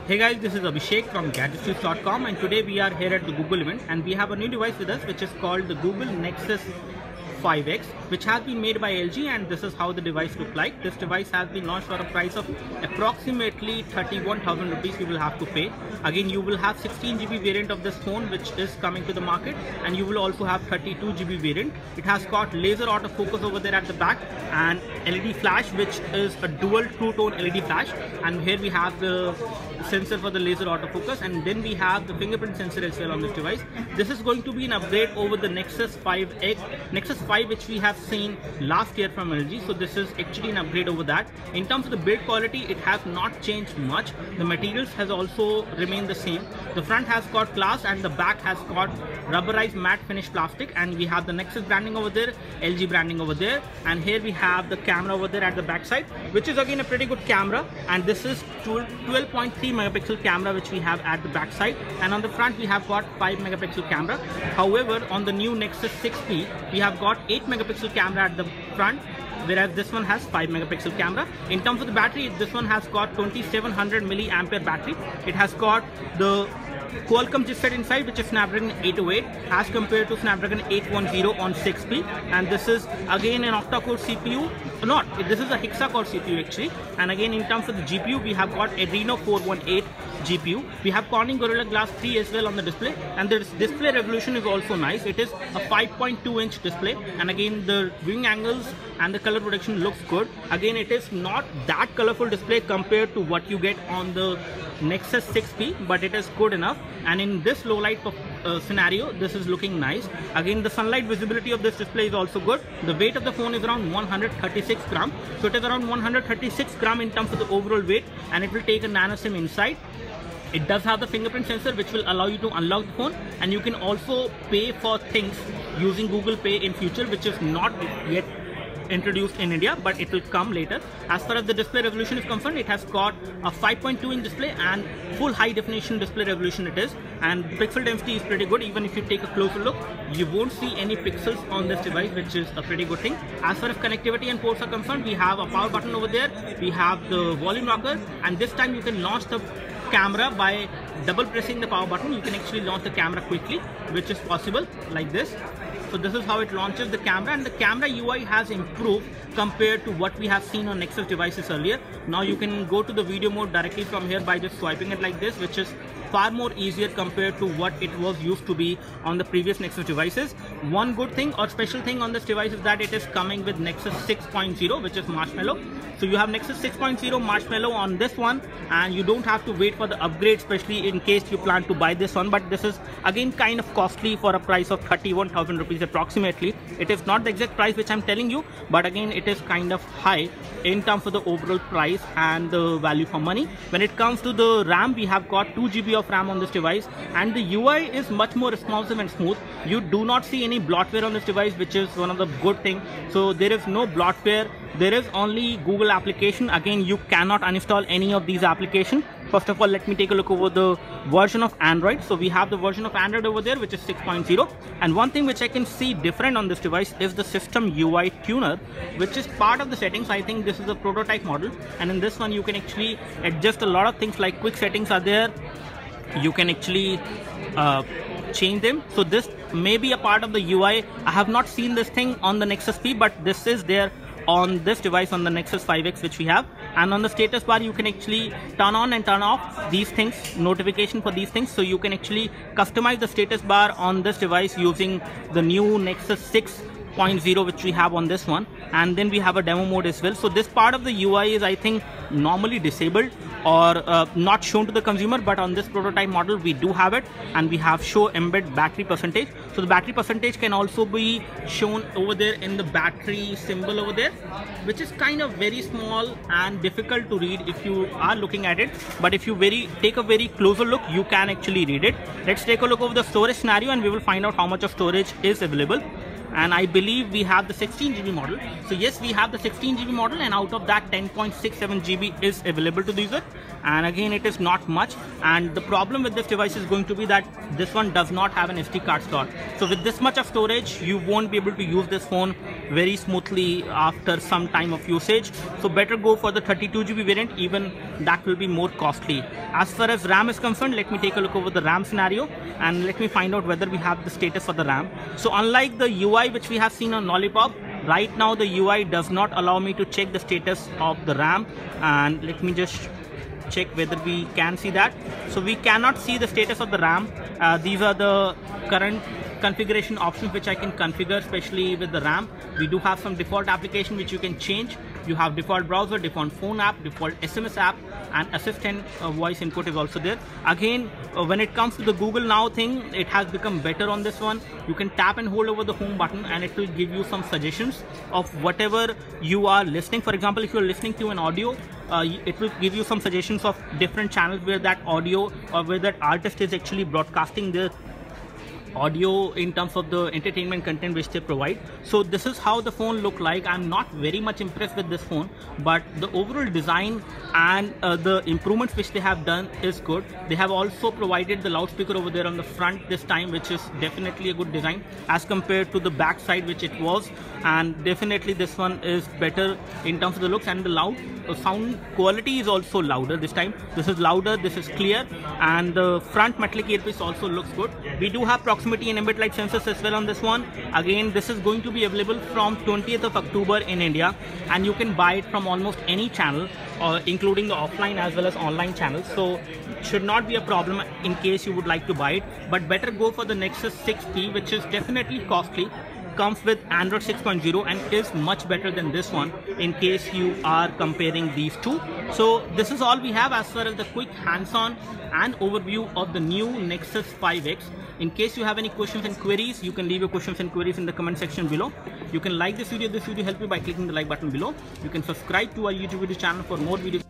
Hey guys, this is Abhishek from GadgetsToUse.com, and today we are here at the Google event and we have a new device with us which is called the Google Nexus 5X, which has been made by LG, and this is how the device looks like. This device has been launched for a price of approximately 31,000 rupees you will have to pay. Again, you will have 16 GB variant of this phone which is coming to the market, and you will also have 32 GB variant. It has got laser autofocus over there at the back and LED flash, which is a dual true tone LED flash, and here we have the sensor for the laser autofocus, and then we have the fingerprint sensor as well on this device. This is going to be an upgrade over the Nexus 5 which we have seen last year from LG, so this is actually an upgrade over that. In terms of the build quality, it has not changed much. The materials has also remained the same. The front has got glass and the back has got rubberized matte finish plastic, and we have the Nexus branding over there, LG branding over there, and here we have the camera over there at the back side, which is again a pretty good camera, and this is 12.3 megapixel camera which we have at the back side, and on the front we have got 5 megapixel camera. However, on the new Nexus 6P we have got 8 megapixel camera at the front, whereas this one has 5 megapixel camera. In terms of the battery, this one has got 2700 milliampere battery. It has got the Qualcomm chipset inside, which is Snapdragon 808 as compared to Snapdragon 810 on 6P, and this is again an octa-core CPU. This is a hexa-core CPU actually. And again, in terms of the GPU, we have got Adreno 418 GPU. We have Corning Gorilla Glass 3 as well on the display, and the display resolution is also nice. It is a 5.2-inch display, and again the viewing angles and the color protection looks good. Again, it is not that colorful display compared to what you get on the Nexus 6P, but it is good enough, and in this low light scenario this is looking nice. Again, the sunlight visibility of this display is also good. The weight of the phone is around 136 gram, so it is around 136 gram in terms of the overall weight, and it will take a nano SIM inside. It does have the fingerprint sensor which will allow you to unlock the phone, and you can also pay for things using Google Pay in future, which is not yet introduced in India, but it will come later. As far as the display resolution is concerned, it has got a 5.2-inch display and full high definition display resolution it is, and pixel density is pretty good. Even if you take a closer look, you won't see any pixels on this device, which is a pretty good thing. As far as connectivity and ports are concerned, we have a power button over there, we have the volume rocker, and this time you can launch the camera by double pressing the power button. You can actually launch the camera quickly, which is possible like this. So this is how it launches the camera, and the camera UI has improved compared to what we have seen on Nexus devices earlier. Now you can go to the video mode directly from here by just swiping it like this, which is far more easier compared to what it was used to be on the previous Nexus devices. One good thing or special thing on this device is that it is coming with Nexus 6.0, which is Marshmallow. So you have Nexus 6.0 Marshmallow on this one, and you don't have to wait for the upgrade, especially in case you plan to buy this one. But this is again kind of costly for a price of 31,000 rupees approximately. It is not the exact price which I'm telling you, but again it is kind of high in terms of the overall price and the value for money. When it comes to the RAM, we have got 2 GB of RAM on this device, and the UI is much more responsive and smooth. You do not see any bloatware on this device, which is one of the good things. So there is no bloatware. There is only Google application. Again, you cannot uninstall any of these applications. First of all, let me take a look over the version of Android. So we have the version of Android over there, which is 6.0. And one thing which I can see different on this device is the system UI tuner, which is part of the settings. I think this is a prototype model, and in this one you can actually adjust a lot of things, like quick settings are there. You can actually change them. So this may be a part of the UI. I have not seen this thing on the Nexus P, but this is there on this device, on the Nexus 5X which we have. And on the status bar, you can actually turn on and turn off these things, notification for these things. So you can actually customize the status bar on this device using the new Nexus 6.0 which we have on this one. And then we have a demo mode as well. So this part of the UI is, I think, normally disabled or not shown to the consumer, but on this prototype model we do have it, and we have show embed battery percentage. So the battery percentage can also be shown over there in the battery symbol over there, which is kind of very small and difficult to read if you are looking at it, but if you take a very closer look, you can actually read it. Let's take a look over the storage scenario, and we will find out how much of storage is available. And I believe we have the 16 GB model. So yes, we have the 16 GB model, and out of that 10.67 GB is available to the user. And again, it is not much. And the problem with this device is going to be that this one does not have an SD card slot. So with this much of storage, you won't be able to use this phone very smoothly after some time of usage. So better go for the 32 GB variant, even that will be more costly. As far as RAM is concerned, let me take a look over the RAM scenario and let me find out whether we have the status for the RAM. So unlike the UI which we have seen on Lollipop, right now the UI does not allow me to check the status of the RAM, and let me just check whether we can see that. So we cannot see the status of the RAM. These are the current configuration options which I can configure, especially with the RAM. We do have some default application which you can change. You have default browser, default phone app, default SMS app, and assistant voice input is also there. Again, when it comes to the Google Now thing, it has become better on this one. You can tap and hold over the home button and it will give you some suggestions of whatever you are listening. For example, if you're listening to an audio, it will give you some suggestions of different channels where that audio or where that artist is actually broadcasting their audio in terms of the entertainment content which they provide. So this is how the phone look like. I'm not very much impressed with this phone, but the overall design and the improvements which they have done is good. They have also provided the loudspeaker over there on the front this time, which is definitely a good design as compared to the back side which it was, and definitely this one is better in terms of the looks, and the sound quality is also louder this time. This is louder, this is clear, and the front metallic earpiece also looks good. We do have proximity and ambient light sensors as well on this one. Again, this is going to be available from 20th of October in India, and you can buy it from almost any channel, including the offline as well as online channels. So should not be a problem in case you would like to buy it, but better go for the Nexus 6P, which is definitely costly. Comes with Android 6.0 and is much better than this one in case you are comparing these two. So this is all we have as far as the quick hands-on and overview of the new Nexus 5X. In case you have any questions and queries, you can leave your questions and queries in the comment section below. You can like this video help you by clicking the like button below. You can subscribe to our YouTube video channel for more videos.